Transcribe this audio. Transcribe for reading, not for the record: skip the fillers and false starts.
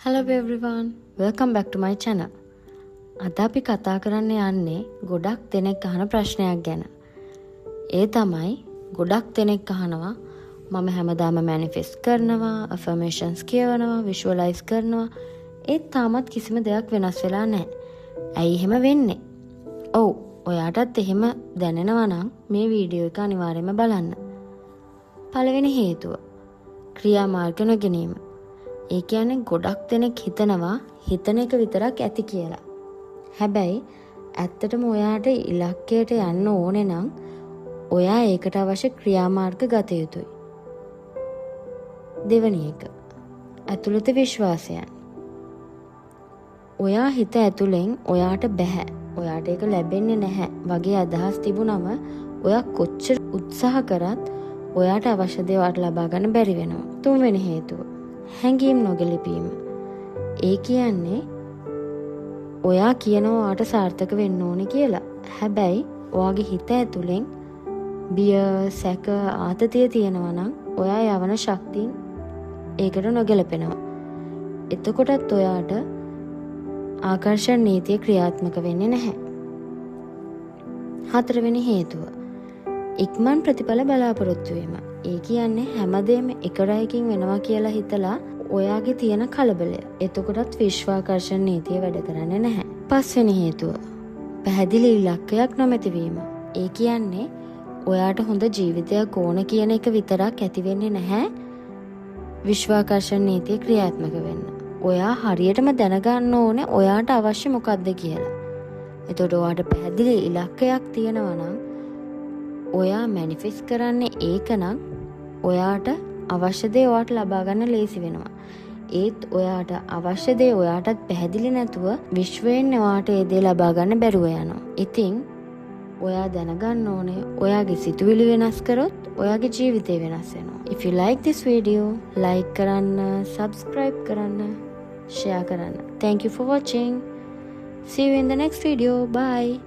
Hello everyone, welcome back to my channel. අද අපි කතා කරන්න යන්නේ ගොඩක් දෙනෙක් අහන ප්‍රශ්නයක් ගැන. ඒ තමයි ගොඩක් දෙනෙක් අහනවා මම හැමදාම manifest කරනවා, affirmations කියවනවා, visualize කරනවා. ඒත් තාමත් කිසිම දෙයක් වෙනස් වෙලා නැහැ. ඇයි එහෙම වෙන්නේ? ඔව්, ඔයාටත් එහෙම දැනෙනවා නම් මේ වීඩියෝ එක අනිවාර්යයෙන්ම බලන්න. පළවෙනි හේතුව ක්‍රියාමාර්ග නොගැනීම. ඒ කියන්නේ ගොඩක් දෙනෙක් හිතනවා හිතන එක විතරක් ඇති කියලා. හැබැයි ඇත්තටම ඔයාට ඉලක්කයට යන්න ඕනේ නම් ඔයා ඒකට අවශ්‍ය ක්‍රියාමාර්ග ගත යුතුයි. දෙවැනි එක ඇතුළත විශ්වාසයන්. ඔයා හිත ඇතුලෙන් ඔයාට බෑ, ඔයාට ඒක ලැබෙන්නේ නැහැ වගේ අදහස් තිබුණම ඔයා කොච්චර උත්සාහ කරත් ඔයාට අවශ්‍ය දේවල් ලබා ගන්න බැරි වෙනවා. තුන්වෙනි හේතුව හැඟීම් නොගැලපීම. ඒ කියන්නේ ඔයා කියනවා ඔයාට සාර්ථක වෙන්න ඕනේ කියලා. හැබැයි ඔයාගේ හිත ඇතුලෙන් බිය, සැක, ආතතිය තියෙනවා නම් ඔයා යවන ශක්තියින් ඒකට නොගැලපෙනවා. එතකොටත් ඔයාට ආකර්ෂණ නීතිය ක්‍රියාත්මක වෙන්නේ නැහැ. හතරවෙනි හේතුව ඉක්මන් ප්‍රතිඵල බලාපොරොත්තු වීම. ඒ කියන්නේ හැමදේම එක රැයකින් වෙනවා කියලා හිතලා ඔයාගේ තියෙන කලබලය. එතකොටත් විශ්වාකර්ෂණ නීතිය වැඩ කරන්නේ නැහැ. පස්වෙනි හේතුව පැහැදිලි ඉලක්කයක් නොමැති වීම. ඒ කියන්නේ ඔයාට හොඳ ජීවිතයක් ඕන කියන එක විතරක් ඇති වෙන්නේ නැහැ විශ්වාකර්ෂණ නීතිය ක්‍රියාත්මක වෙන්න. ඔයා හරියටම දැනගන්න ඕනේ ඔයාට අවශ්‍ය මොකක්ද කියලා. එතකොට ඔයාට පැහැදිලි ඉලක්කයක් තියෙනවා නම් ඔයා මැනිෆෙස්ට් කරන්නේ ඒක නම් ඔයාට අවශ්‍ය දේ ඔයාට ලබා ගන්න ලේසි වෙනවා. ඒත් ඔයාට අවශ්‍ය දේ ඔයාටත් පැහැදිලි නැතුව විශ්වයෙන් ඔයාට ඒ දේ ලබා ගන්න බැරුව යනවා. ඉතින් ඔයා දැනගන්න ඕනේ ඔයාගේ සිතුවිලි වෙනස් කරොත් ඔයාගේ ජීවිතේ වෙනස් වෙනවා. If you like this video, like කරන්න, subscribe කරන්න, share කරන්න. Thank you for watching. See you in the next video. Bye.